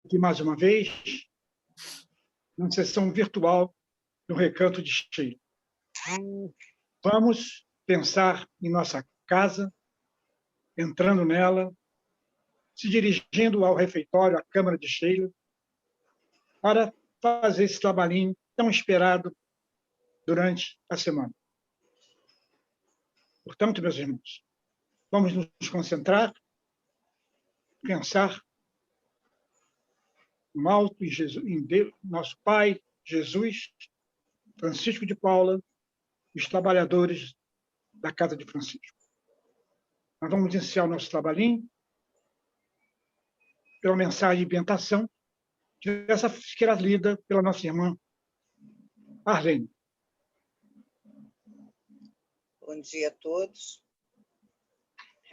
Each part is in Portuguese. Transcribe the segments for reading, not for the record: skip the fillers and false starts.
aqui mais uma vez, numa sessão virtual no Recanto de Sheila. Vamos pensar em nossa casa, entrando nela, se dirigindo ao refeitório, à Câmara de Sheila, para fazer esse trabalhinho tão esperado durante a semana. Portanto, meus irmãos, vamos nos concentrar, pensar no alto em Jesus, em Deus, nosso Pai, Jesus, Francisco de Paula, os trabalhadores da Casa de Francisco. Nós vamos iniciar o nosso trabalhinho pela mensagem de bentação, que essa será lida pela nossa irmã Arlene. Bom dia a todos.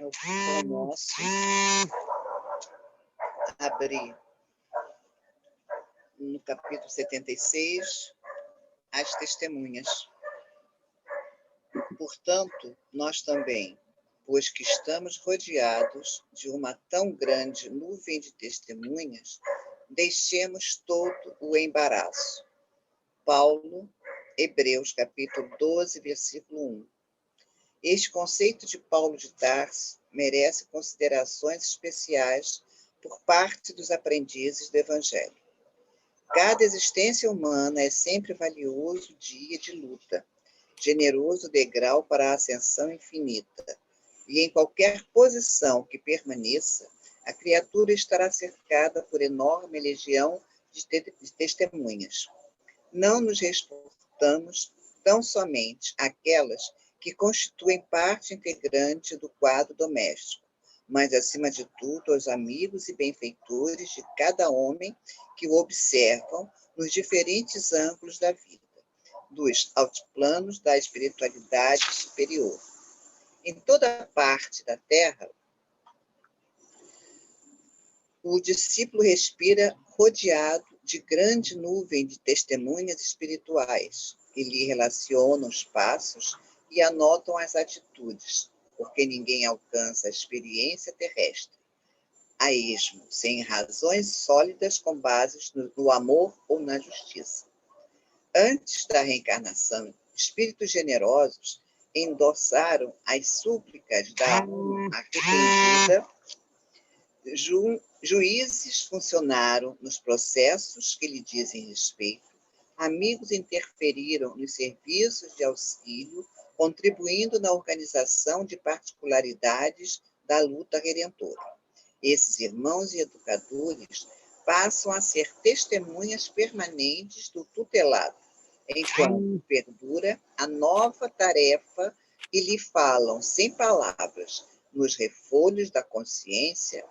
É o pão nosso. Abrir no capítulo 76, as testemunhas. Portanto, nós também, pois que estamos rodeados de uma tão grande nuvem de testemunhas, deixemos todo o embaraço. Paulo, Hebreus, capítulo 12, versículo 1. Este conceito de Paulo de Tarso merece considerações especiais por parte dos aprendizes do Evangelho. Cada existência humana é sempre valioso dia de luta, generoso degrau para a ascensão infinita, e em qualquer posição que permaneça, a criatura estará cercada por enorme legião de testemunhas. Não nos reportamos tão somente àquelas que constituem parte integrante do quadro doméstico, mas, acima de tudo, aos amigos e benfeitores de cada homem que o observam nos diferentes ângulos da vida, dos altiplanos da espiritualidade superior. Em toda parte da Terra, o discípulo respira rodeado de grande nuvem de testemunhas espirituais que lhe relacionam os passos e anotam as atitudes, porque ninguém alcança a experiência terrestre a esmo, sem razões sólidas com bases no amor ou na justiça. Antes da reencarnação, espíritos generosos endossaram as súplicas da alma arrependida, juízes funcionaram nos processos que lhe dizem respeito, amigos interferiram nos serviços de auxílio, contribuindo na organização de particularidades da luta redentora. Esses irmãos e educadores passam a ser testemunhas permanentes do tutelado, enquanto perdura a nova tarefa e lhe falam sem palavras, nos refolhos da consciência,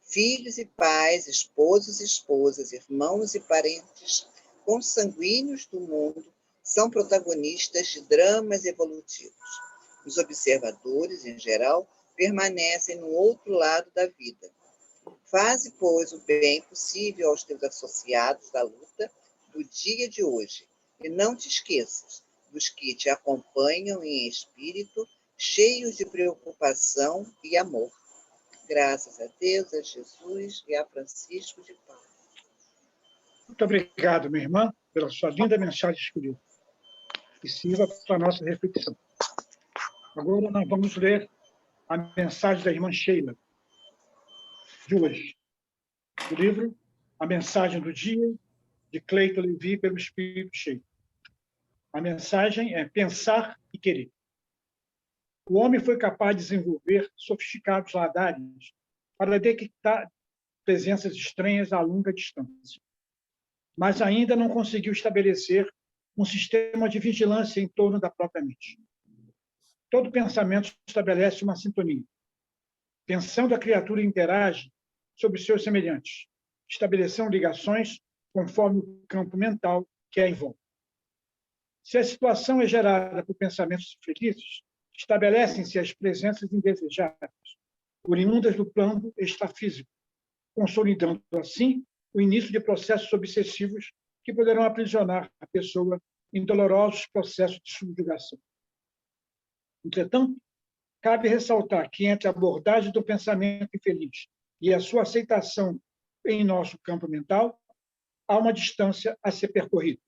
filhos e pais, esposos e esposas, irmãos e parentes consanguíneos do mundo são protagonistas de dramas evolutivos. Os observadores, em geral, permanecem no outro lado da vida. Faze, pois, o bem possível aos teus associados da luta do dia de hoje, e não te esqueças dos que te acompanham em espírito, cheios de preocupação e amor. Graças a Deus, a Jesus e a Francisco de Paula. Muito obrigado, minha irmã, pela sua linda mensagem escolhida. Que sirva para a nossa reflexão. Agora nós vamos ler a mensagem da irmã Sheila, de hoje. O livro A Mensagem do Dia, de Cleiton Levi, pelo Espírito Cheio. A mensagem é pensar e querer. O homem foi capaz de desenvolver sofisticados radares para detectar presenças estranhas a longa distância, mas ainda não conseguiu estabelecer um sistema de vigilância em torno da própria mente. Todo pensamento estabelece uma sintonia. Pensando, a criatura interage sobre seus semelhantes, estabelecendo ligações conforme o campo mental que a envolve. Se a situação é gerada por pensamentos felizes, estabelecem-se as presenças indesejáveis, oriundas do plano extrafísico, consolidando, assim, o início de processos obsessivos que poderão aprisionar a pessoa em dolorosos processos de subjugação. Entretanto, cabe ressaltar que entre a abordagem do pensamento infeliz e a sua aceitação em nosso campo mental, há uma distância a ser percorrida.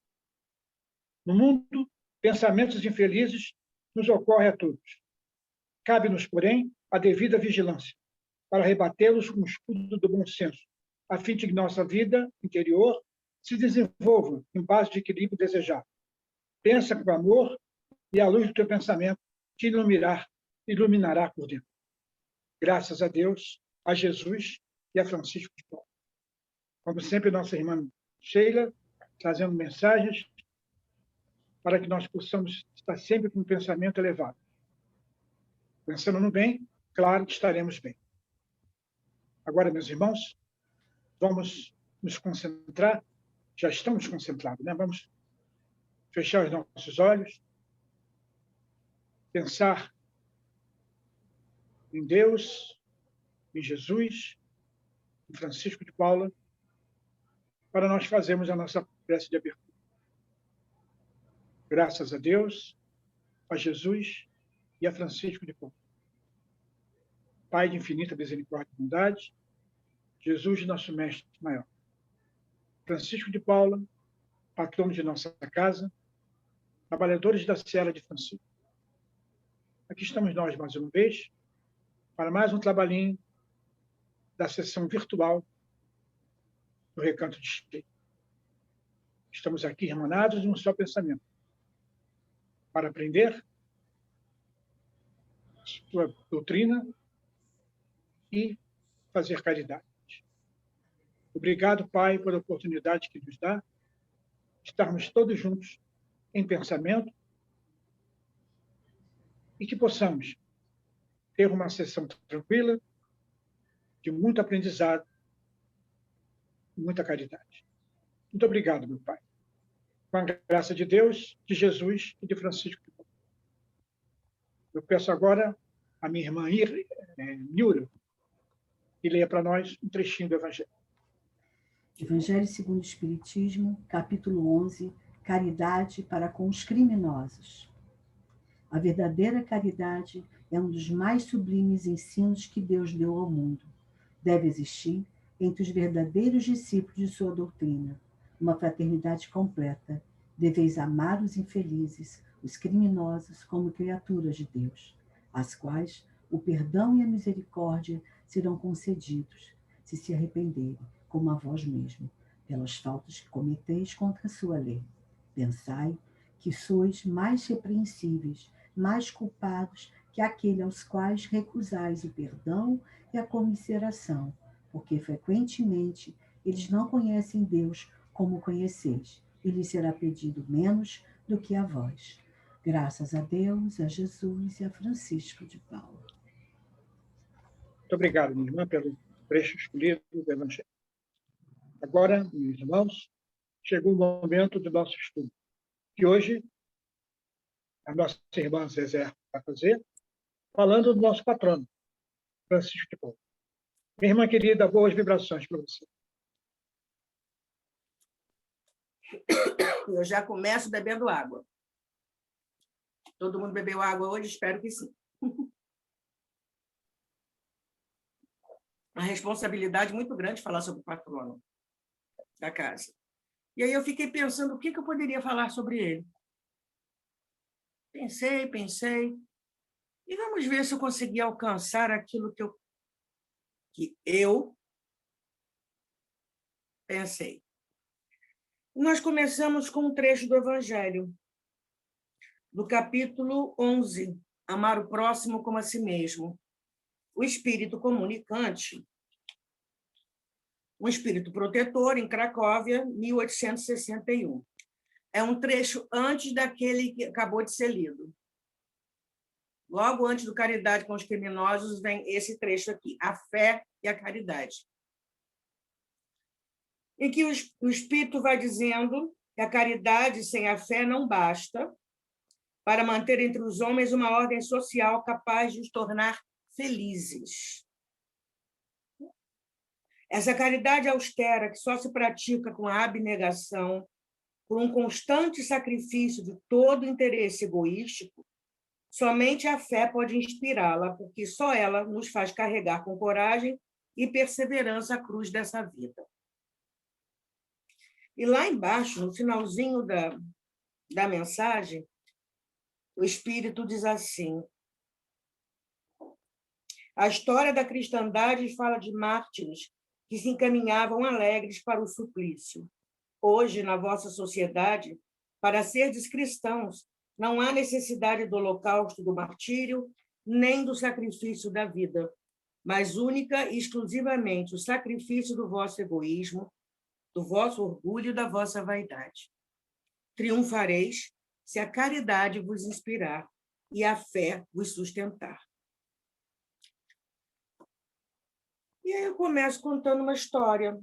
No mundo, pensamentos infelizes nos ocorrem a todos. Cabe-nos, porém, a devida vigilância para rebatê-los com o escudo do bom senso, a fim de que nossa vida interior se desenvolva em base de equilíbrio desejado. Pensa com amor e a luz do teu pensamento te iluminará por dentro. Graças a Deus, a Jesus e a Francisco de Paulo. Como sempre, nossa irmã Sheila, trazendo mensagens para que nós possamos estar sempre com um pensamento elevado. Pensando no bem, claro que estaremos bem. Agora, meus irmãos, vamos nos concentrar, já estamos concentrados, né? Vamos fechar os nossos olhos, pensar em Deus, em Jesus, em Francisco de Paula, para nós fazermos a nossa prece de abertura. Graças a Deus, a Jesus e a Francisco de Paula. Pai de infinita misericórdia e bondade, Jesus, nosso mestre maior. Francisco de Paula, patrono de nossa casa, trabalhadores da Seara de Francisco. Aqui estamos nós mais uma vez, para mais um trabalhinho da sessão virtual do Recanto de Sheila. Estamos aqui irmanados num só pensamento, para aprender sua doutrina e fazer caridade. Obrigado, Pai, pela oportunidade que nos dá de estarmos todos juntos em pensamento e que possamos ter uma sessão tranquila, de muito aprendizado e muita caridade. Muito obrigado, meu Pai. Com a graça de Deus, de Jesus e de Francisco. Eu peço agora a minha irmã Nilda que leia para nós um trechinho do Evangelho. Evangelho segundo o Espiritismo, capítulo 11, Caridade para com os criminosos. A verdadeira caridade é um dos mais sublimes ensinos que Deus deu ao mundo. Deve existir entre os verdadeiros discípulos de sua doutrina uma fraternidade completa. Deveis amar os infelizes, os criminosos, como criaturas de Deus, às quais o perdão e a misericórdia serão concedidos, se arrependerem, como a vós mesmo, pelas faltas que cometeis contra a sua lei. Pensai que sois mais repreensíveis, mais culpados que aquele aos quais recusais o perdão e a comiseração, porque frequentemente eles não conhecem Deus como conheceis, e lhes será pedido menos do que a vós. Graças a Deus, a Jesus e a Francisco de Paula. Muito obrigado, minha irmã, pelo trecho escolhido do Evangelho. Agora, meus irmãos, chegou o momento do nosso estudo, que hoje a nossa irmã Zezé vai fazer, falando do nosso patrono, Francisco de Paula. Minha irmã querida, boas vibrações para você. Eu já começo bebendo água. Todo mundo bebeu água hoje? Espero que sim. Uma responsabilidade muito grande falar sobre o patrono da casa. E aí eu fiquei pensando o que eu poderia falar sobre ele. Pensei. E vamos ver se eu consegui alcançar aquilo que eu pensei. Nós começamos com um trecho do Evangelho, do capítulo 11, Amar o próximo como a si mesmo. O espírito comunicante, um espírito protetor, em Cracóvia, 1861. É um trecho antes daquele que acabou de ser lido. Logo antes do Caridade com os Criminosos, vem esse trecho aqui, a fé e a caridade. Em que o Espírito vai dizendo que a caridade sem a fé não basta para manter entre os homens uma ordem social capaz de os tornar felizes. Essa caridade austera, que só se pratica com a abnegação, por um constante sacrifício de todo interesse egoístico, somente a fé pode inspirá-la, porque só ela nos faz carregar com coragem e perseverança à cruz dessa vida. E lá embaixo, no finalzinho da mensagem, o Espírito diz assim: a história da cristandade fala de mártires que se encaminhavam alegres para o suplício. Hoje, na vossa sociedade, para serdes cristãos, não há necessidade do holocausto, do martírio, nem do sacrifício da vida, mas única e exclusivamente o sacrifício do vosso egoísmo, do vosso orgulho e da vossa vaidade. Triunfareis se a caridade vos inspirar e a fé vos sustentar. E aí eu começo contando uma história.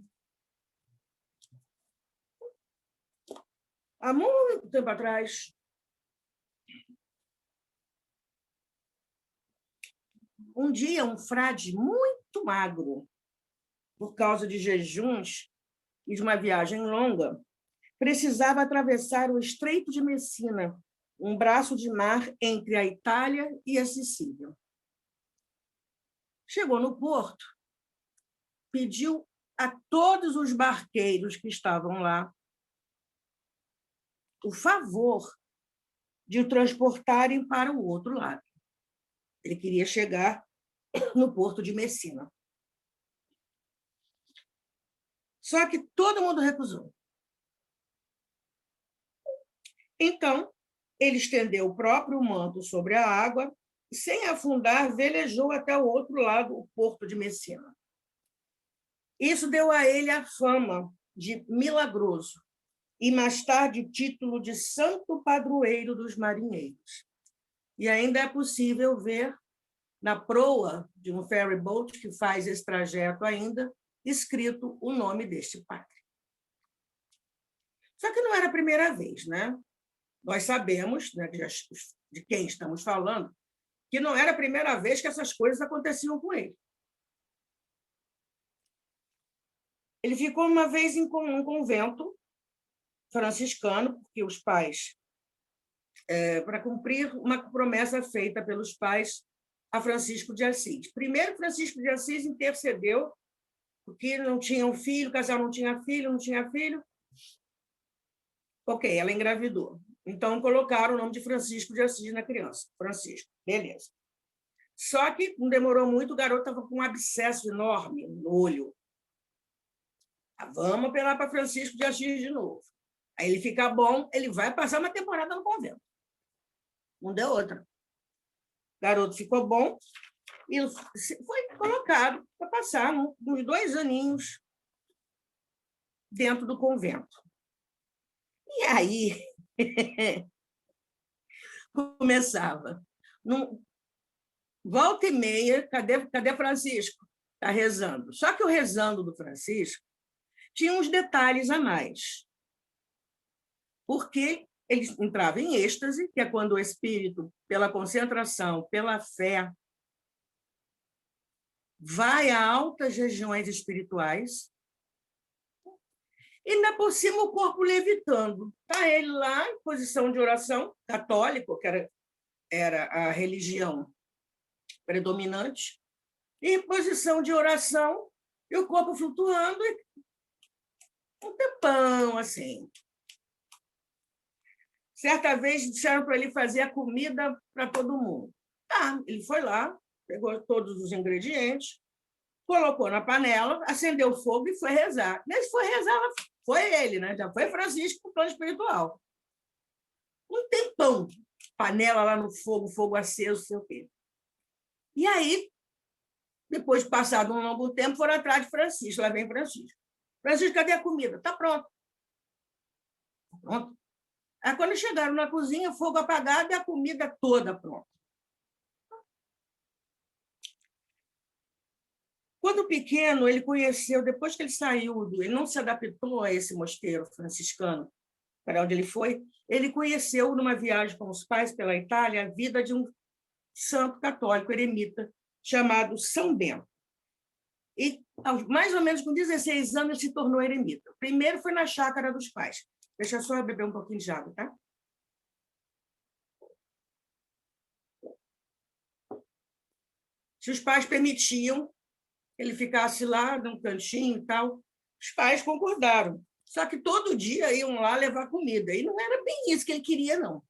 Há muito tempo atrás, um dia um frade muito magro, por causa de jejuns e de uma viagem longa, precisava atravessar o Estreito de Messina, um braço de mar entre a Itália e a Sicília. Chegou no porto, pediu a todos os barqueiros que estavam lá o favor de o transportarem para o outro lado. Ele queria chegar no porto de Messina. Só que todo mundo recusou. Então, ele estendeu o próprio manto sobre a água e, sem afundar, velejou até o outro lado, o porto de Messina. Isso deu a ele a fama de milagroso e, mais tarde, o título de santo padroeiro dos marinheiros. E ainda é possível ver, na proa de um ferry boat que faz esse trajeto ainda, escrito o nome deste padre. Só que não era a primeira vez, né? Nós sabemos, né, de quem estamos falando, que não era a primeira vez que essas coisas aconteciam com ele. Ele ficou uma vez em um convento franciscano, porque os pais, para cumprir uma promessa feita pelos pais a Francisco de Assis. Primeiro, Francisco de Assis intercedeu, porque não tinha um filho, o casal não tinha filho. Ok, ela engravidou. Então, colocaram o nome de Francisco de Assis na criança. Francisco, beleza. Só que não demorou muito, o garoto estava com um abscesso enorme no olho. Vamos apelar para Francisco de Assis de novo. Aí ele fica bom, ele vai passar uma temporada no convento. Não deu outra. O garoto ficou bom e foi colocado para passar uns 2 aninhos dentro do convento. E aí começava. Volta e meia, cadê Francisco? Está rezando. Só que o rezando do Francisco tinha uns detalhes a mais. Porque ele entrava em êxtase, que é quando o espírito, pela concentração, pela fé, vai a altas regiões espirituais, e ainda por cima o corpo levitando. Está ele lá em posição de oração, católico, que era a religião predominante, em posição de oração, e o corpo flutuando, e um tempão, assim. Certa vez disseram para ele fazer a comida para todo mundo. Tá, ele foi lá, pegou todos os ingredientes, colocou na panela, acendeu o fogo e foi rezar. Nesse foi rezar, foi ele, né? Já foi Francisco para o plano espiritual. Um tempão, panela lá no fogo, fogo aceso, sei o quê. E aí, depois de passado um longo tempo, foram atrás de Francisco. Lá vem Francisco. Francisco, cadê a comida? Está pronto. Pronto. Aí, quando chegaram na cozinha, fogo apagado e a comida toda pronta. Quando pequeno, ele conheceu, depois que ele saiu, ele não se adaptou a esse mosteiro franciscano, para onde ele foi, ele conheceu, numa viagem com os pais pela Itália, a vida de um santo católico eremita, chamado São Bento. E, mais ou menos com 16 anos, se tornou eremita. Primeiro foi na chácara dos pais. Deixa eu só beber um pouquinho de água, tá? Se os pais permitiam, ele ficasse lá num cantinho e tal. Os pais concordaram. Só que todo dia iam lá levar comida. E não era bem isso que ele queria, não.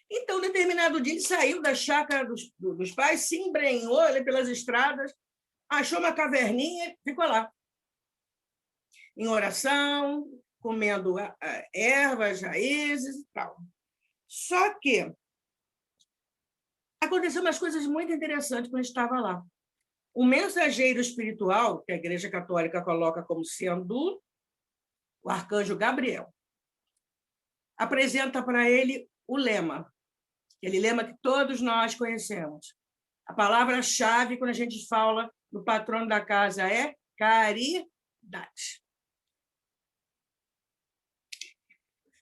Então, determinado dia, ele saiu da chácara dos pais, se embrenhou ali pelas estradas, achou uma caverninha e ficou lá. Em oração, comendo ervas, raízes e tal. Só que aconteceu umas coisas muito interessantes quando ele estava lá. O mensageiro espiritual, que a Igreja Católica coloca como sendo o arcanjo Gabriel, apresenta para ele o lema, aquele lema que todos nós conhecemos. A palavra-chave, quando a gente fala do patrono da casa, é caridade.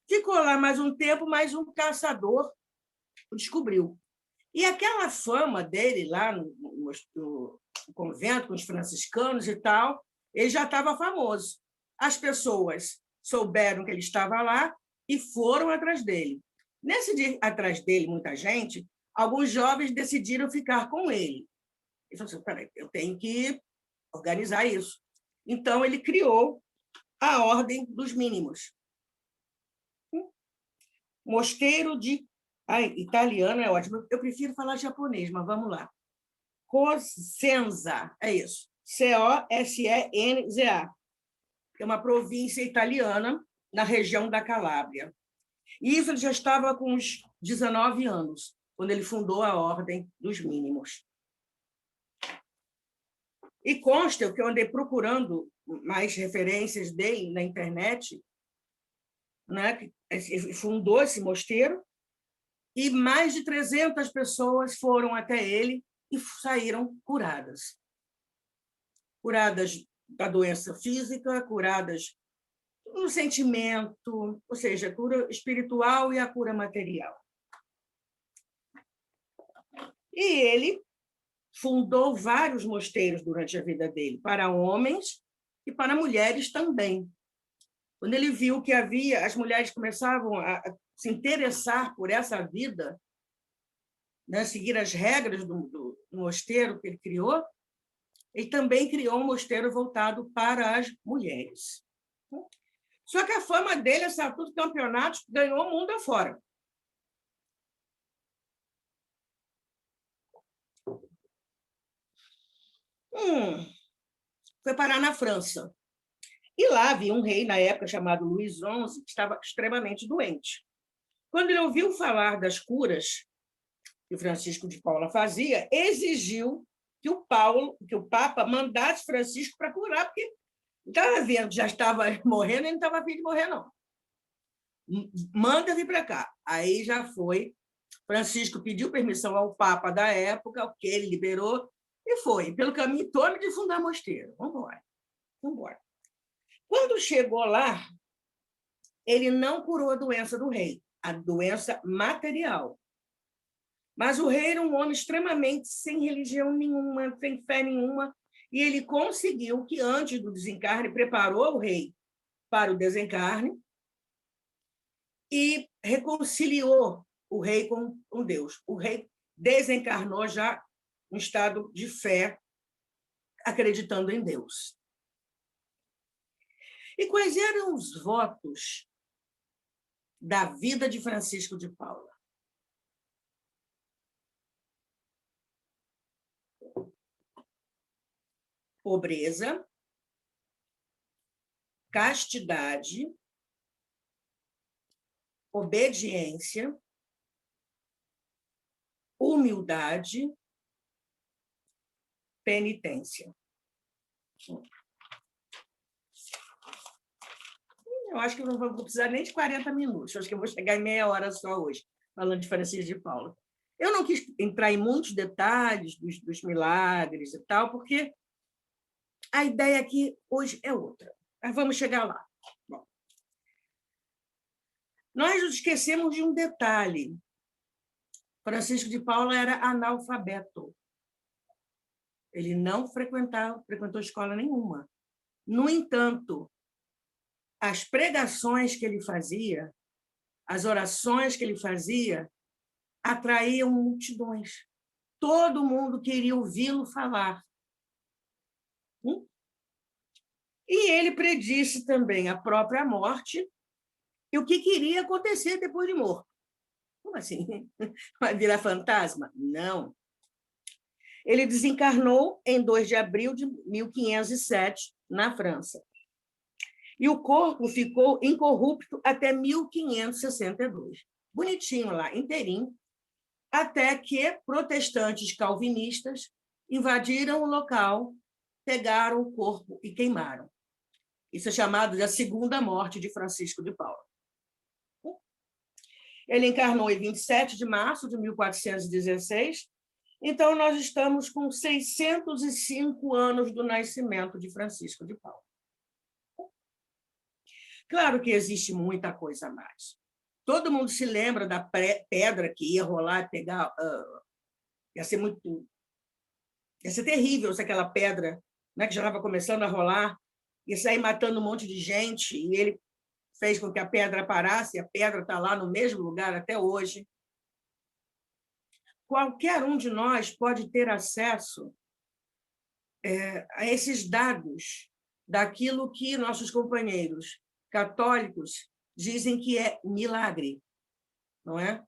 Ficou lá mais um tempo, mas um caçador o descobriu. E aquela fama dele lá no convento, com os franciscanos e tal, ele já estava famoso. As pessoas souberam que ele estava lá e foram atrás dele. Nesse dia atrás dele, muita gente, alguns jovens decidiram ficar com ele. Ele falou assim, peraí, eu tenho que organizar isso. Então, ele criou a Ordem dos Mínimos. Mosteiro de... italiano é ótimo. Eu prefiro falar japonês, mas vamos lá. Cosenza, é isso. Cosenza. É uma província italiana na região da Calábria. E isso ele já estava com uns 19 anos, quando ele fundou a Ordem dos Mínimos. E consta que eu andei procurando mais referências dele na internet, né? Ele fundou esse mosteiro, e mais de 300 pessoas foram até ele e saíram curadas. Curadas da doença física, curadas no sentimento, ou seja, a cura espiritual e a cura material. E ele fundou vários mosteiros durante a vida dele, para homens e para mulheres também. Quando ele viu que as mulheres começavam a se interessar por essa vida, né, seguir as regras do mosteiro que ele criou, ele também criou um mosteiro voltado para as mulheres. Só que a fama dele, essa altura do campeonato, ganhou o mundo afora. Foi parar na França. E lá havia um rei, na época, chamado Luís XI, que estava extremamente doente. Quando ele ouviu falar das curas que o Francisco de Paula fazia, exigiu que o Papa mandasse Francisco para curar, porque estava vendo que já estava morrendo e não estava a fim de morrer, não. Manda vir para cá. Aí já foi. Francisco pediu permissão ao Papa da época, o que ele liberou, e foi, pelo caminho todo de fundar mosteiro. Vamos embora. Quando chegou lá, ele não curou a doença do rei, a doença material. Mas o rei era um homem extremamente sem religião nenhuma, sem fé nenhuma, e ele conseguiu que, antes do desencarne, preparou o rei para o desencarne e reconciliou o rei com Deus. O rei desencarnou já em estado de fé, acreditando em Deus. E quais eram os votos da vida de Francisco de Paula? Pobreza, castidade, obediência, humildade, penitência. Eu acho que eu não vou precisar nem de 40 minutos, eu acho que eu vou chegar em meia hora só hoje, falando de Francisco de Paula. Eu não quis entrar em muitos detalhes dos milagres e tal, porque a ideia aqui hoje é outra. Mas vamos chegar lá. Bom, nós nos esquecemos de um detalhe. Francisco de Paula era analfabeto. Ele não frequentou escola nenhuma. No entanto, as pregações que ele fazia, as orações que ele fazia, atraíam multidões. Todo mundo queria ouvi-lo falar. E ele predisse também a própria morte e o que iria acontecer depois de morto. Como assim? Vai virar fantasma? Não. Ele desencarnou em 2 de abril de 1507, na França. E o corpo ficou incorrupto até 1562. Bonitinho lá, inteirinho, até que protestantes calvinistas invadiram o local, pegaram o corpo e queimaram. Isso é chamado de a segunda morte de Francisco de Paula. Ele encarnou em 27 de março de 1416, então nós estamos com 605 anos do nascimento de Francisco de Paula. Claro que existe muita coisa a mais. Todo mundo se lembra da pedra que ia rolar, pegar... ia ser terrível se aquela pedra, né, que já estava começando a rolar, ia sair matando um monte de gente, e ele fez com que a pedra parasse, e a pedra está lá no mesmo lugar até hoje. Qualquer um de nós pode ter acesso a esses dados daquilo que nossos companheiros católicos dizem que é milagre, não é?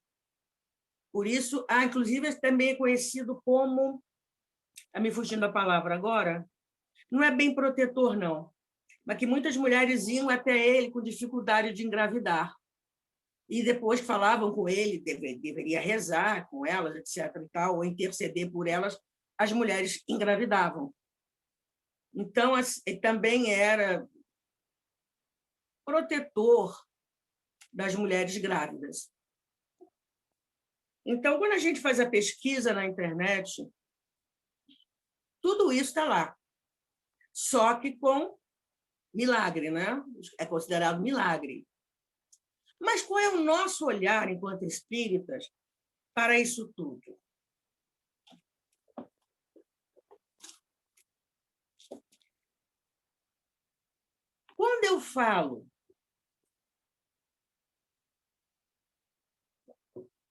Por isso, inclusive, também é conhecido como, está me fugindo a palavra agora, não é bem protetor, não, mas que muitas mulheres iam até ele com dificuldade de engravidar. E depois falavam com ele, deveria rezar com elas, etc., e tal, ou interceder por elas, as mulheres engravidavam. Então, também era protetor das mulheres grávidas. Então, quando a gente faz a pesquisa na internet, tudo isso está lá, só que com milagre, né? É considerado milagre. Mas qual é o nosso olhar, enquanto espíritas, para isso tudo? Quando eu falo...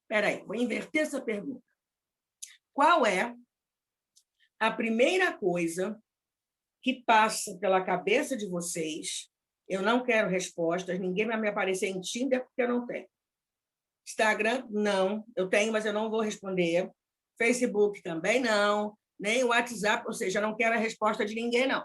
Espera aí, vou inverter essa pergunta. Qual é a primeira coisa que passa pela cabeça de vocês? Eu não quero respostas, ninguém vai me aparecer em Tinder porque eu não tenho. Instagram, não. Eu tenho, mas eu não vou responder. Facebook também não. Nem o WhatsApp, ou seja, eu não quero a resposta de ninguém, não.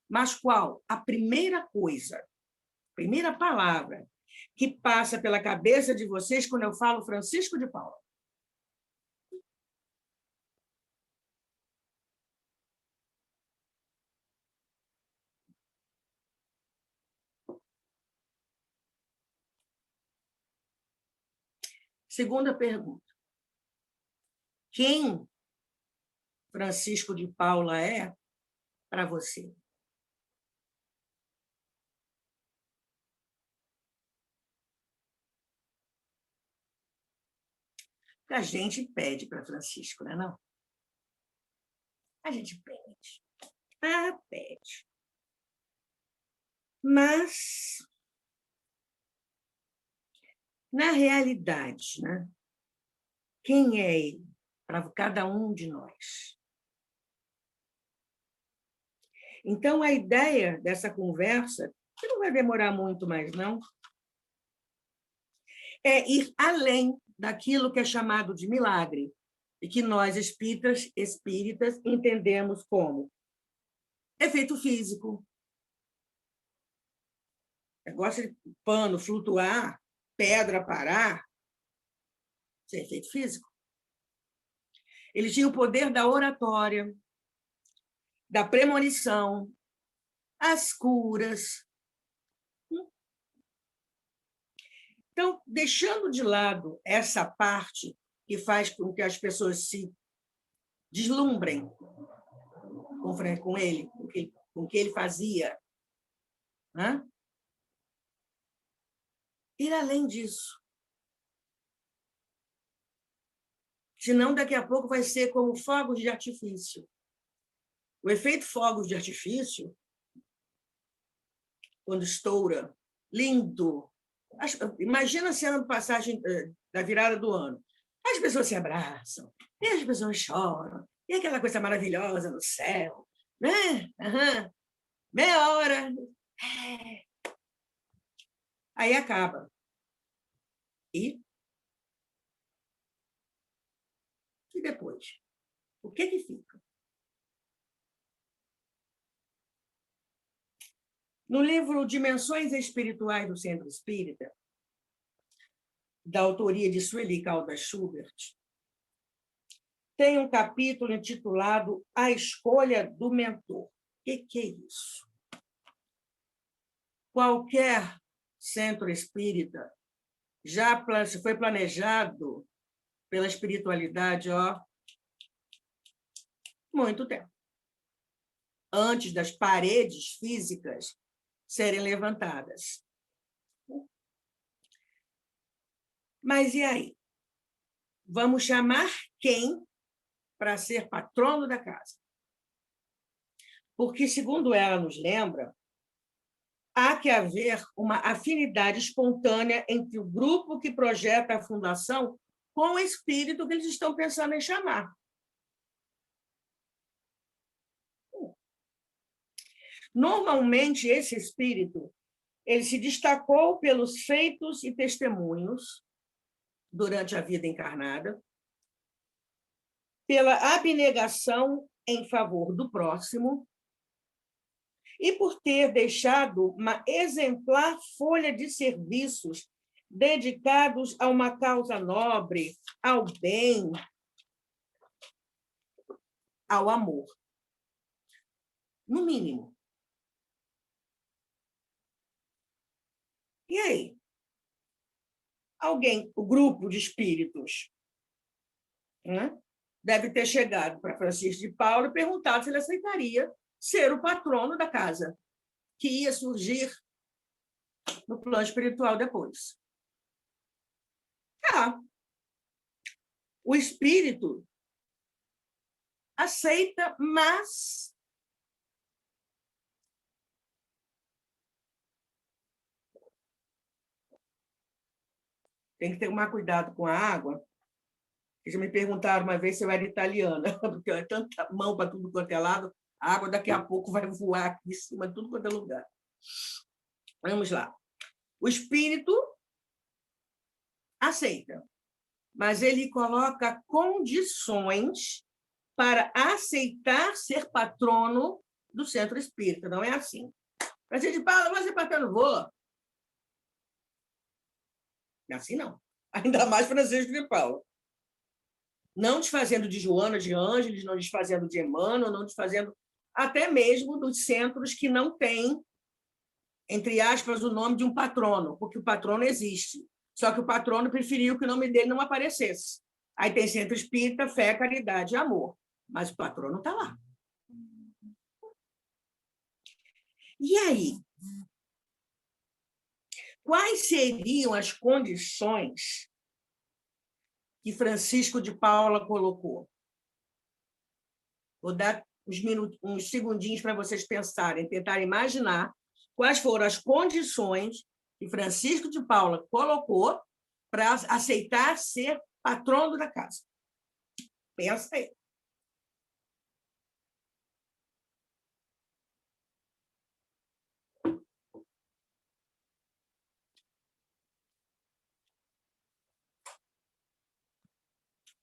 Mas qual? A primeira coisa, a primeira palavra que passa pela cabeça de vocês quando eu falo Francisco de Paula? Segunda pergunta. Quem Francisco de Paula é para você? A gente pede para Francisco, não é não? A gente pede. Pede. Mas, na realidade, né, quem é ele para cada um de nós? Então, a ideia dessa conversa, que não vai demorar muito mais, não, é ir além daquilo que é chamado de milagre, e que nós, espíritas, entendemos como efeito físico. Negócio de pano flutuar, pedra parar, isso é efeito físico. Ele tinha o poder da oratória, da premonição, as curas. Então, deixando de lado essa parte que faz com que as pessoas se deslumbrem com ele, com o que ele fazia, né? Ir além disso. Senão, daqui a pouco vai ser como fogos de artifício. O efeito fogos de artifício, quando estoura, lindo. Imagina a cena de passagem da virada do ano. As pessoas se abraçam, e as pessoas choram, e aquela coisa maravilhosa no céu, né? Uhum. Meia hora. Aí acaba. E depois? O que fica? No livro Dimensões Espirituais do Centro Espírita, da autoria de Sueli Caldas Schubert, tem um capítulo intitulado A Escolha do Mentor. O que é isso? Qualquer centro espírita já foi planejado pela espiritualidade muito tempo, antes das paredes físicas serem levantadas. Mas e aí? Vamos chamar quem para ser patrono da casa? Porque, segundo ela nos lembra, há que haver uma afinidade espontânea entre o grupo que projeta a fundação com o espírito que eles estão pensando em chamar. Normalmente, esse espírito ele se destacou pelos feitos e testemunhos durante a vida encarnada, pela abnegação em favor do próximo e por ter deixado uma exemplar folha de serviços dedicados a uma causa nobre, ao bem, ao amor. No mínimo. E aí? O grupo de espíritos, né, deve ter chegado para Francisco de Paula e perguntado se ele aceitaria ser o patrono da casa, que ia surgir no plano espiritual depois. O espírito aceita, mas tem que tomar cuidado com a água. Eles me perguntaram uma vez se eu era italiana, porque é tanta mão para tudo quanto é lado, a água daqui a pouco vai voar aqui em cima de tudo quanto é lugar. Vamos lá. O espírito aceita, mas ele coloca condições para aceitar ser patrono do centro espírita. Não é assim. Francisco de Paula, mas é patrono, vou. Não é assim, não. Ainda mais Francisco de Paula. Não desfazendo de Joana, de Ângeles, não desfazendo de Emmanuel, não desfazendo até mesmo dos centros que não têm, entre aspas, o nome de um patrono, porque o patrono existe. Só que o patrono preferiu que o nome dele não aparecesse. Aí tem centro espírita, fé, caridade e amor. Mas o patrono está lá. E aí? Quais seriam as condições que Francisco de Paula colocou? Vou dar uns segundinhos para vocês pensarem, tentar imaginar quais foram as condições que Francisco de Paula colocou para aceitar ser patrono da casa. Pensa aí.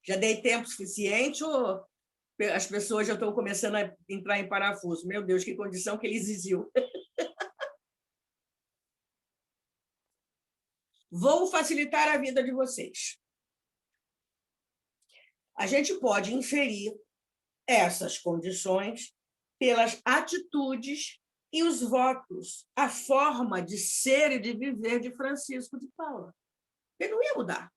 Já dei tempo suficiente ou as pessoas já estão começando a entrar em parafuso? Meu Deus, que condição que ele exigiu. Vou facilitar a vida de vocês. A gente pode inferir essas condições pelas atitudes e os votos, a forma de ser e de viver de Francisco de Paula. Ele não ia mudar.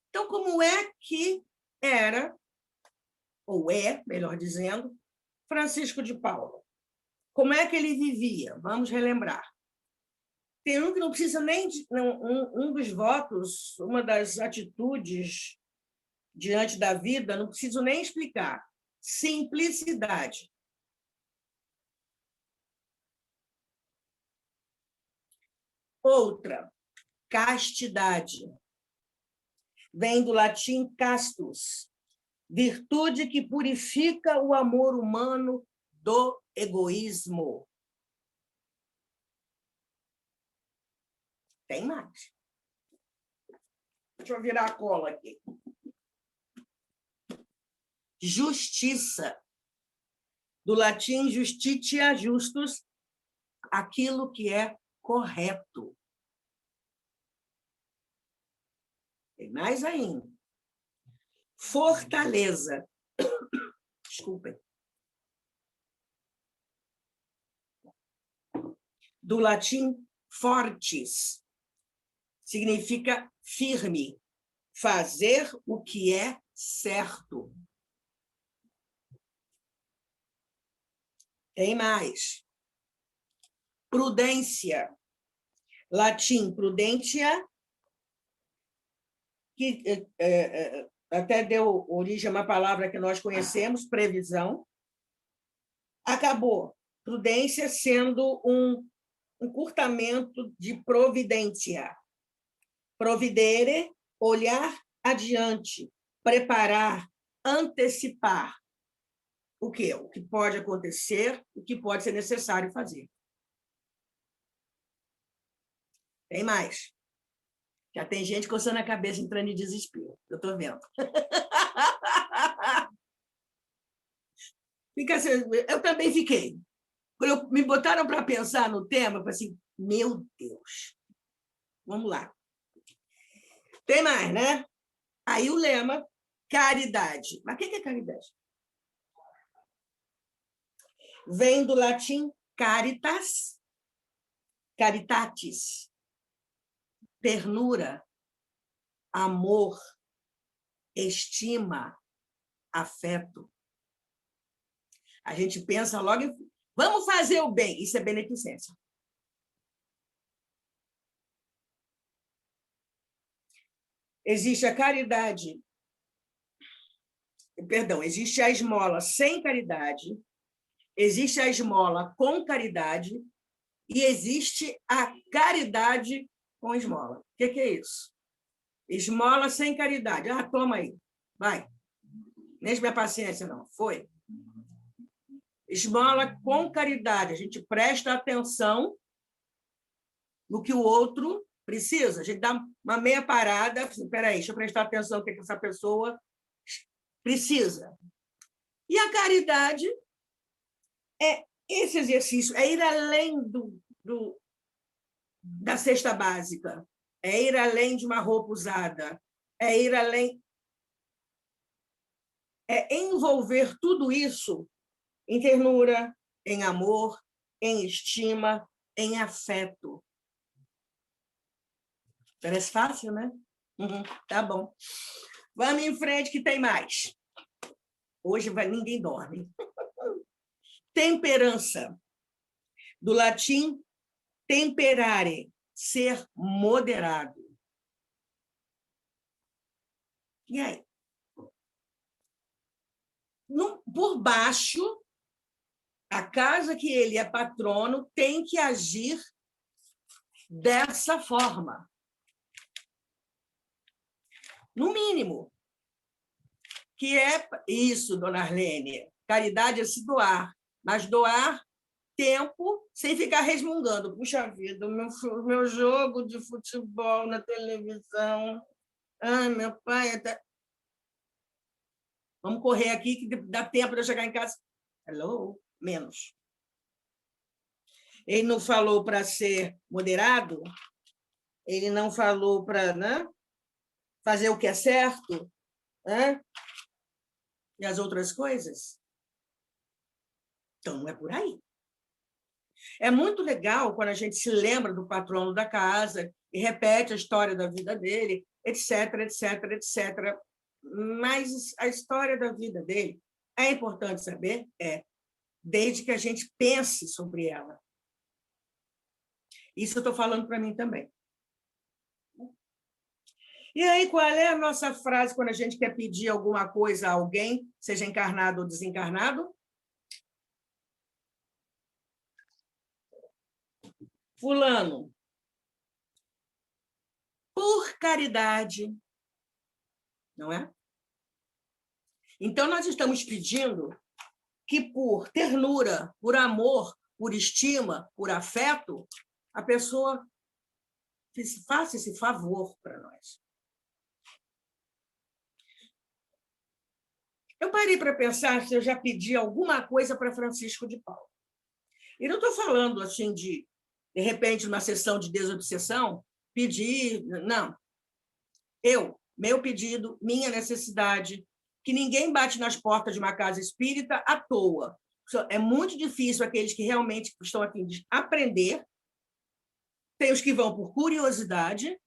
Então, como é que era, ou é, melhor dizendo, Francisco de Paula? Como é que ele vivia? Vamos relembrar. Tem um que não precisa nem... Um dos votos, uma das atitudes diante da vida, não preciso nem explicar. Simplicidade. Outra, castidade. Vem do latim castus, virtude que purifica o amor humano do egoísmo. Tem mais. Deixa eu virar a cola aqui. Justiça. Do latim justitia, justus, aquilo que é correto. Tem mais ainda. Fortaleza. Desculpem. Do latim fortis. Significa firme. Fazer o que é certo. Tem mais. Prudência. Latim prudentia, que até deu origem a uma palavra que nós conhecemos, previsão. Acabou. Prudência sendo um encurtamento de providência. Providere, olhar adiante, preparar, antecipar. O quê? O que pode acontecer, o que pode ser necessário fazer. Tem mais. Já tem gente coçando a cabeça, entrando em desespero. Eu estou vendo. Eu também fiquei. Quando me botaram para pensar no tema, eu falei assim, meu Deus. Vamos lá. Tem mais, né? Aí o lema, caridade. Mas o que é caridade? Vem do latim caritas, caritatis, ternura, amor, estima, afeto. A gente pensa logo em... Vamos fazer o bem. Isso é beneficência. Existe a caridade... Perdão, existe a esmola sem caridade, existe a esmola com caridade e existe a caridade com esmola. O que é isso? Esmola sem caridade. Ah, toma aí. Vai. Nem minha paciência, não. Foi. Esmola com caridade. A gente presta atenção no que o outro precisa. A gente dá uma meia parada. Espera aí, deixa eu prestar atenção no que essa pessoa precisa. E a caridade é esse exercício, é ir além da cesta básica, é ir além de uma roupa usada, é ir além... É envolver tudo isso em ternura, em amor, em estima, em afeto. Parece fácil, né? Tá bom. Vamos em frente, que tem mais. Hoje ninguém dorme. Temperança. Do latim, temperare, ser moderado. E aí? Por baixo, a casa que ele é patrono tem que agir dessa forma. No mínimo. Que é isso, dona Arlene. Caridade é se doar, mas doar tempo sem ficar resmungando. Puxa vida, o meu jogo de futebol na televisão. Ai, meu pai... Até... Vamos correr aqui, que dá tempo de eu chegar em casa. Hello? Menos. Ele não falou para ser moderado, ele não falou para, né, fazer o que é certo, né? E as outras coisas. Então, não é por aí. É muito legal quando a gente se lembra do patrono da casa e repete a história da vida dele, etc, etc, etc. Mas a história da vida dele é importante saber? Desde que a gente pense sobre ela. Isso eu estou falando para mim também. E aí, qual é a nossa frase quando a gente quer pedir alguma coisa a alguém, seja encarnado ou desencarnado? Fulano, por caridade, não é? Então, nós estamos pedindo que por ternura, por amor, por estima, por afeto, a pessoa faça esse favor para nós. Eu parei para pensar se eu já pedi alguma coisa para Francisco de Paula. E não estou falando assim de repente, numa sessão de desobsessão, pedir, não. Meu pedido, minha necessidade, que ninguém bate nas portas de uma casa espírita à toa. É muito difícil aqueles que realmente estão a fim de aprender, tem os que vão por curiosidade,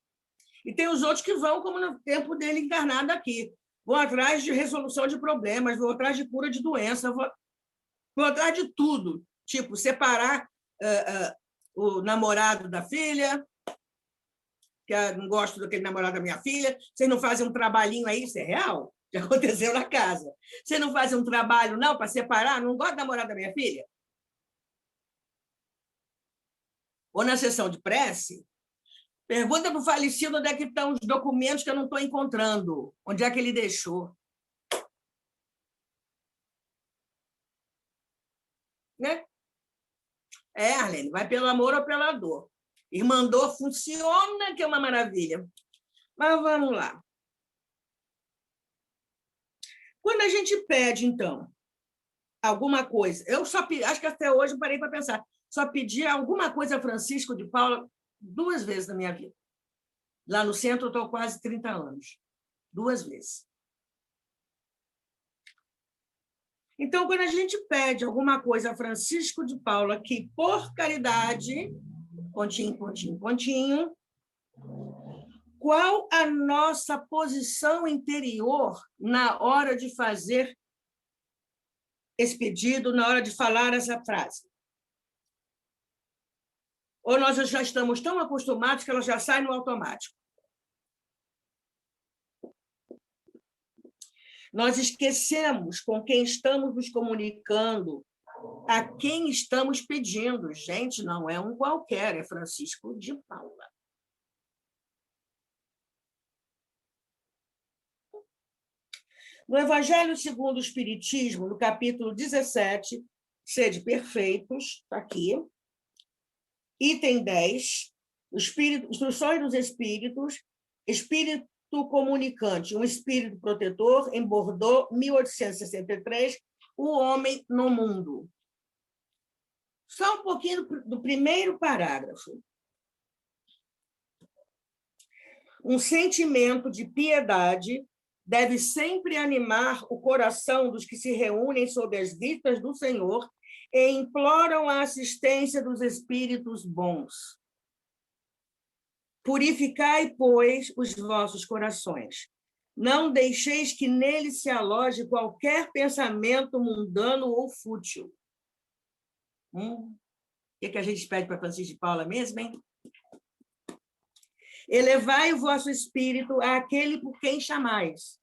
e tem os outros que vão, como no tempo dele encarnado aqui, vão atrás de resolução de problemas, vão atrás de cura de doença, vão atrás de tudo, tipo, separar o namorado da filha, que eu não gosto daquele namorado da minha filha, vocês não fazem um trabalhinho aí, isso é real? Já aconteceu na casa. Vocês não fazem um trabalho, não, para separar? Não gosto da namorada da minha filha? Ou na sessão de prece, pergunta para o falecido onde é que estão os documentos que eu não estou encontrando, onde é que ele deixou. Né? Arlene, vai pelo amor ou pela dor. Irmandor funciona, que é uma maravilha. Mas vamos lá. Quando a gente pede, então, alguma coisa, eu só acho que até hoje eu parei para pensar, só pedi alguma coisa a Francisco de Paula 2 vezes na minha vida. Lá no centro eu estou há quase 30 anos. 2 vezes. Então, quando a gente pede alguma coisa a Francisco de Paula, que por caridade, pontinho, pontinho, pontinho, qual a nossa posição interior na hora de fazer esse pedido, na hora de falar essa frase? Ou nós já estamos tão acostumados que ela já sai no automático? Nós esquecemos com quem estamos nos comunicando, a quem estamos pedindo. Gente, não é um qualquer, é Francisco de Paula. No Evangelho segundo o Espiritismo, no capítulo 17, Sede Perfeitos, está aqui, item 10, Instruções dos Espíritos, Espírito comunicante, um espírito protetor, em Bordeaux, 1863, o homem no mundo. Só um pouquinho do primeiro parágrafo. Um sentimento de piedade deve sempre animar o coração dos que se reúnem sob as vistas do Senhor e imploram a assistência dos espíritos bons. Purificai, pois, os vossos corações. Não deixeis que nele se aloje qualquer pensamento mundano ou fútil. O que a gente pede para Francisco de Paula mesmo, hein? Elevai o vosso espírito àquele por quem chamais,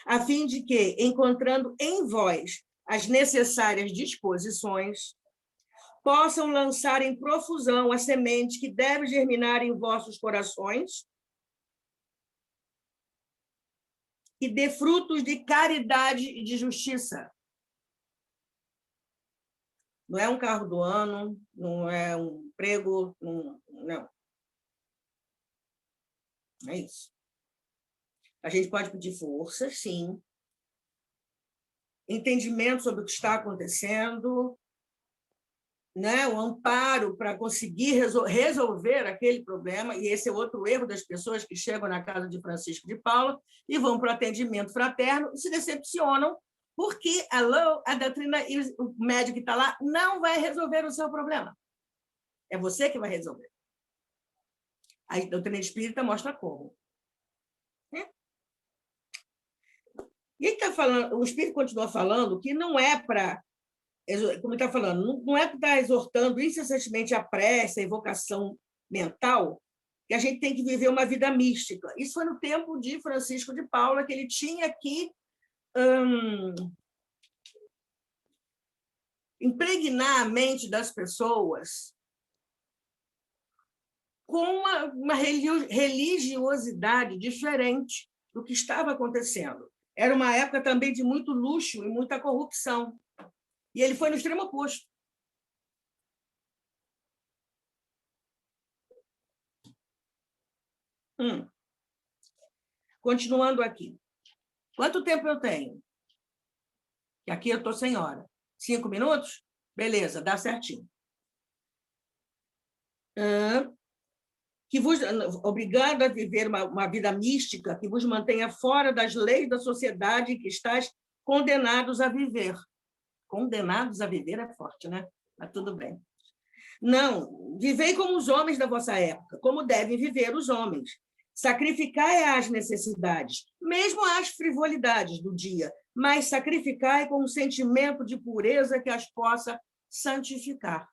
a fim de que, encontrando em vós as necessárias disposições, possam lançar em profusão a semente que deve germinar em vossos corações e dê frutos de caridade e de justiça. Não é um carro do ano, não é um emprego, não. Não é isso. A gente pode pedir força, sim. Entendimento sobre o que está acontecendo, né? O amparo para conseguir resolver aquele problema, e esse é outro erro das pessoas que chegam na casa de Francisco de Paula e vão para o atendimento fraterno e se decepcionam, porque a doutrina e o médico que está lá não vai resolver o seu problema. É você que vai resolver. A doutrina espírita mostra como. E ele está falando, o Espírito continua falando que não é para, como ele está falando, não é para estar exortando incessantemente a prece, a evocação mental, que a gente tem que viver uma vida mística. Isso foi no tempo de Francisco de Paula, que ele tinha que impregnar a mente das pessoas com uma religiosidade diferente do que estava acontecendo. Era uma época também de muito luxo e muita corrupção. E ele foi no extremo oposto. Continuando aqui. Quanto tempo eu tenho? Que aqui eu estou sem hora. 5 minutos? Beleza, dá certinho. Que vos obrigado a viver uma vida mística que vos mantenha fora das leis da sociedade em que estáis condenados a viver. Condenados a viver é forte, né? Mas tudo bem. Não, vivei como os homens da vossa época, como devem viver os homens. Sacrificai às necessidades, mesmo às frivolidades do dia, mas sacrificai com um sentimento de pureza que as possa santificar.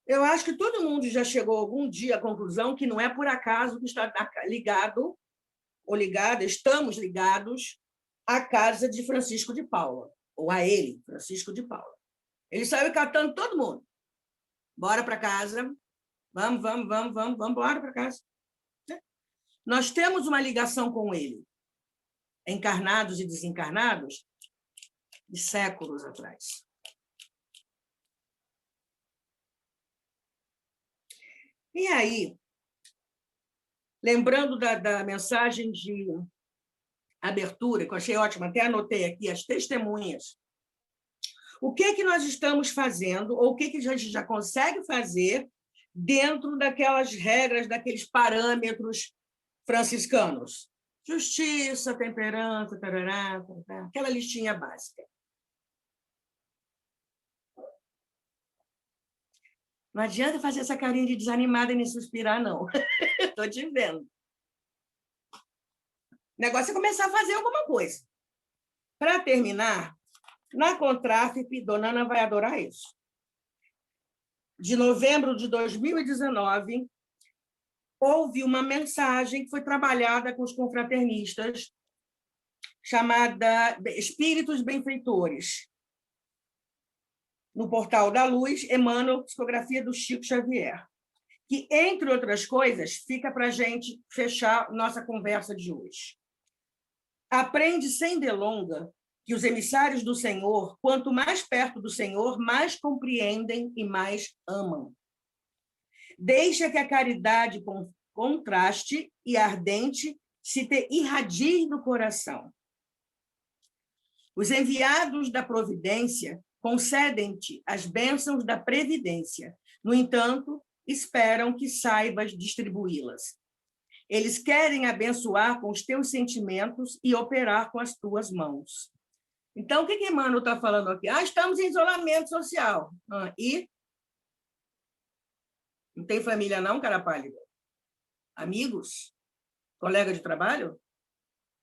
Eu acho que todo mundo já chegou algum dia à conclusão que não é por acaso que está ligado ou ligada, estamos ligados à casa de Francisco de Paula, ou a ele, Francisco de Paula. Ele saiu catando todo mundo. Bora para casa, vamos embora para casa. Nós temos uma ligação com ele, encarnados e desencarnados, de séculos atrás. E aí, lembrando da mensagem de abertura, que eu achei ótima, até anotei aqui, as testemunhas. O que nós estamos fazendo, ou o que a gente já consegue fazer dentro daquelas regras, daqueles parâmetros franciscanos? Justiça, temperança, tarará, tarará, aquela listinha básica. Não adianta fazer essa carinha de desanimada e nem suspirar, não. Estou te vendo. O negócio é começar a fazer alguma coisa. Para terminar, na Contrafip, Dona Ana vai adorar isso. De novembro de 2019, houve uma mensagem que foi trabalhada com os confraternistas, chamada Espíritos Benfeitores. No Portal da Luz, Emmanuel, psicografia do Chico Xavier, que, entre outras coisas, fica para a gente fechar nossa conversa de hoje. Aprende sem delonga que os emissários do Senhor, quanto mais perto do Senhor, mais compreendem e mais amam. Deixa que a caridade contraste e ardente se te irradie no coração. Os enviados da providência concedem-te as bênçãos da previdência. No entanto, esperam que saibas distribuí-las. Eles querem abençoar com os teus sentimentos e operar com as tuas mãos. Então, o que Emmanuel está falando aqui? Estamos em isolamento social. E? Não tem família não, cara pálida? Amigos? Colega de trabalho?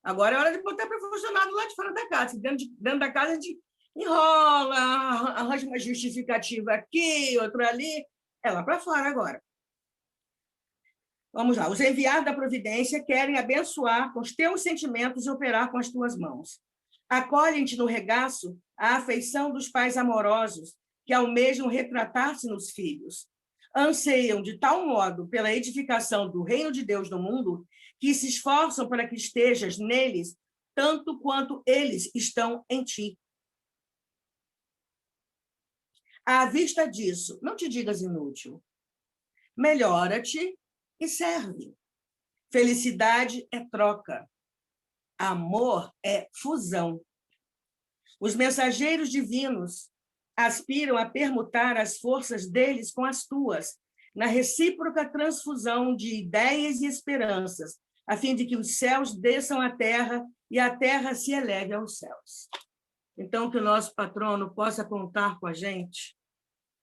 Agora é hora de botar para funcionário lá de fora da casa. Dentro da casa a gente enrola, arranja uma justificativa aqui, outra ali. É lá para fora agora. Vamos lá. Os enviados da providência querem abençoar com os teus sentimentos e operar com as tuas mãos. Acolhem-te no regaço a afeição dos pais amorosos que almejam retratar-se nos filhos. Anseiam de tal modo pela edificação do reino de Deus no mundo que se esforçam para que estejas neles tanto quanto eles estão em ti. À vista disso, não te digas inútil. Melhora-te e serve. Felicidade é troca. Amor é fusão. Os mensageiros divinos aspiram a permutar as forças deles com as tuas, na recíproca transfusão de ideias e esperanças, a fim de que os céus desçam à terra e a terra se eleve aos céus. Então, que o nosso patrono possa contar com a gente,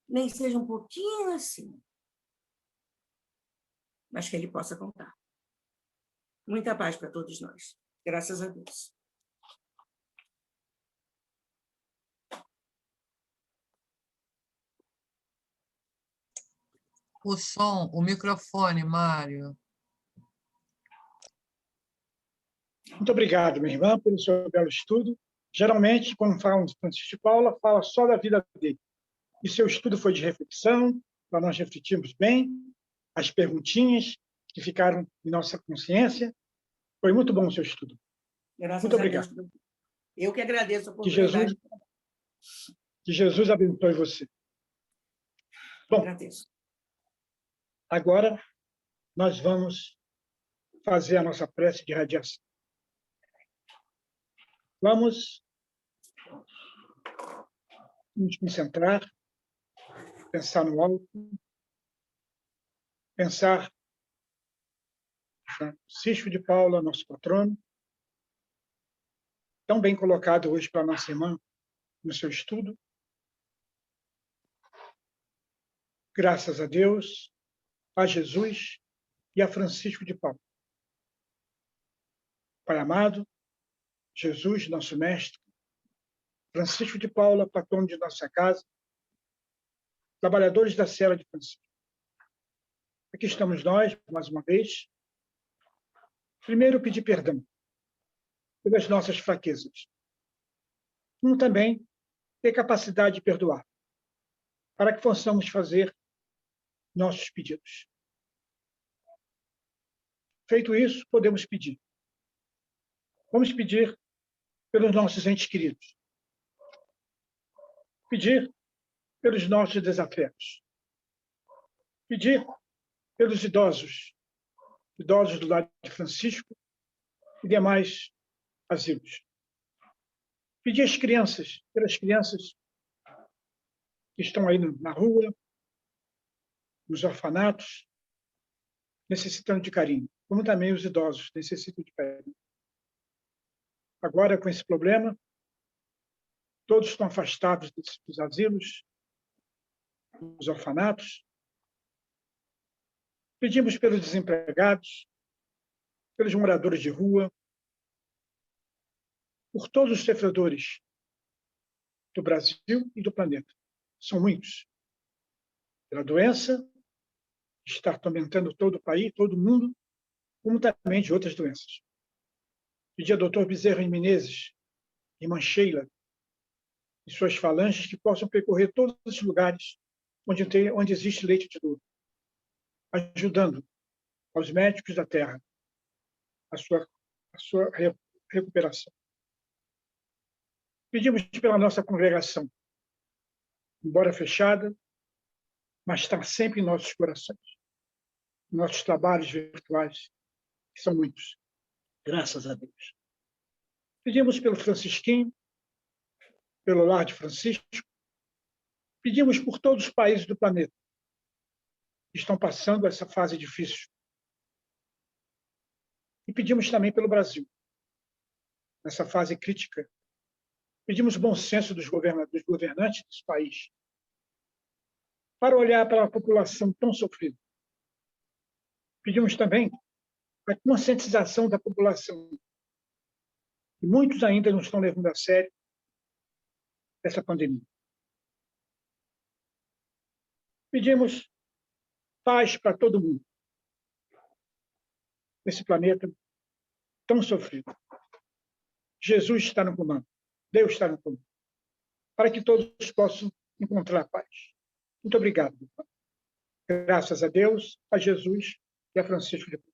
nem seja um pouquinho assim, mas que ele possa contar. Muita paz para todos nós. Graças a Deus. O som, o microfone, Mário. Muito obrigado, minha irmã, pelo seu belo estudo. Geralmente, quando fala de Francisco de Paula, fala só da vida dele. E seu estudo foi de reflexão, para nós refletirmos bem, as perguntinhas que ficaram em nossa consciência. Foi muito bom o seu estudo. Graças Muito a Deus. obrigado. Eu que agradeço a Que Jesus, oportunidade. que Jesus abençoe você. Bom, Agradeço. agora nós vamos fazer a nossa prece de radiação. Vamos nos concentrar, pensar no alto, pensar no Francisco de Paula, nosso patrono, tão bem colocado hoje para nossa irmã no seu estudo. Graças a Deus, a Jesus e a Francisco de Paula. Pai amado, Jesus, nosso mestre, Francisco de Paula, patrono de nossa casa, trabalhadores da cela de Francisco. Aqui estamos nós, mais uma vez. Primeiro, pedir perdão pelas nossas fraquezas. Como também ter capacidade de perdoar, para que possamos fazer nossos pedidos. Feito isso, podemos pedir. Vamos pedir pelos nossos entes queridos. Pedir pelos nossos desafetos. Pedir pelos idosos do lado de Francisco e demais asilos. Pedir às crianças, pelas crianças que estão aí na rua, nos orfanatos, necessitando de carinho, como também os idosos necessitam de carinho. Agora, com esse problema, todos estão afastados dos asilos, dos orfanatos. Pedimos pelos desempregados, pelos moradores de rua, por todos os sofredores do Brasil e do planeta. São muitos. Pela doença, que está atormentando todo o país, todo o mundo, como também de outras doenças. Pedir ao doutor Bezerra de Menezes, irmã Sheila, e suas falanges que possam percorrer todos os lugares onde existe leite de dor, ajudando aos médicos da terra a sua recuperação. Pedimos pela nossa congregação, embora fechada, mas está sempre em nossos corações, em nossos trabalhos virtuais, que são muitos, graças a Deus. Pedimos pelo Francisquinho, pelo Lar de Francisco, pedimos por todos os países do planeta que estão passando essa fase difícil. E pedimos também pelo Brasil, nessa fase crítica. Pedimos bom senso dos governantes desse país, para olhar para a população tão sofrida. Pedimos também a conscientização da população, que muitos ainda não estão levando a sério essa pandemia. Pedimos paz para todo mundo, nesse planeta tão sofrido. Jesus está no comando, Deus está no comando, para que todos possam encontrar paz. Muito obrigado. Graças a Deus, a Jesus e a Francisco de Paula.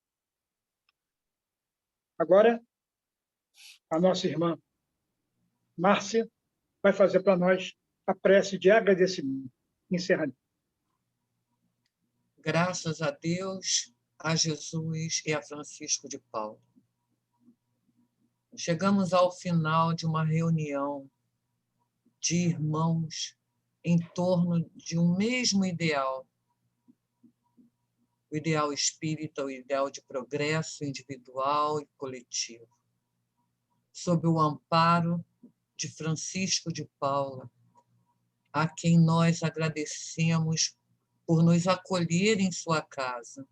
Agora, a nossa irmã Márcia vai fazer para nós a prece de agradecimento. Encerramento. Graças a Deus, a Jesus e a Francisco de Paula. Chegamos ao final de uma reunião de irmãos em torno de um mesmo ideal. O ideal espírita, o ideal de progresso individual e coletivo. Sob o amparo de Francisco de Paula, a quem nós agradecemos por nos acolher em sua casa,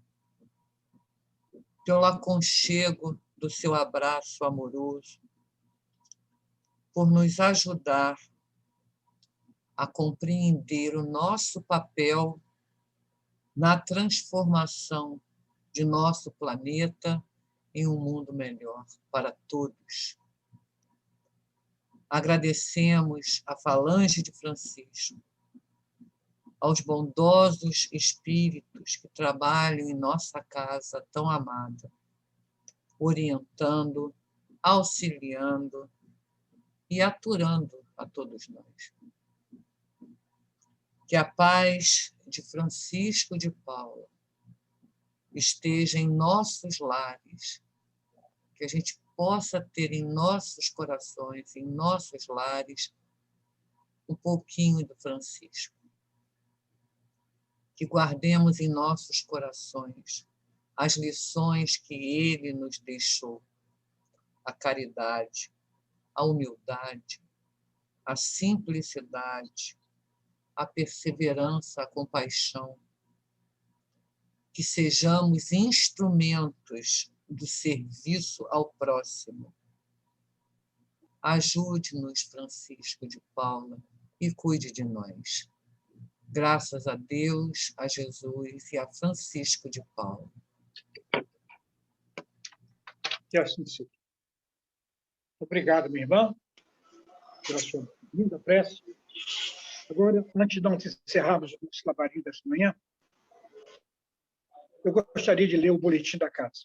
pelo aconchego do seu abraço amoroso, por nos ajudar a compreender o nosso papel na transformação de nosso planeta em um mundo melhor para todos. Agradecemos a falange de Francisco, aos bondosos espíritos que trabalham em nossa casa tão amada, orientando, auxiliando e aturando a todos nós. Que a paz de Francisco de Paula esteja em nossos lares, que a gente possa ter em nossos corações, em nossos lares, um pouquinho do Francisco. Que guardemos em nossos corações as lições que ele nos deixou, a caridade, a humildade, a simplicidade, a perseverança, a compaixão. Que sejamos instrumentos do serviço ao próximo. Ajude-nos, Francisco de Paula, e cuide de nós. Graças a Deus, a Jesus e a Francisco de Paula. Que assim seja. Obrigado, minha irmã, pela sua linda prece. Agora, antes de nós encerrarmos o nosso labarinho dessa manhã, eu gostaria de ler o boletim da casa.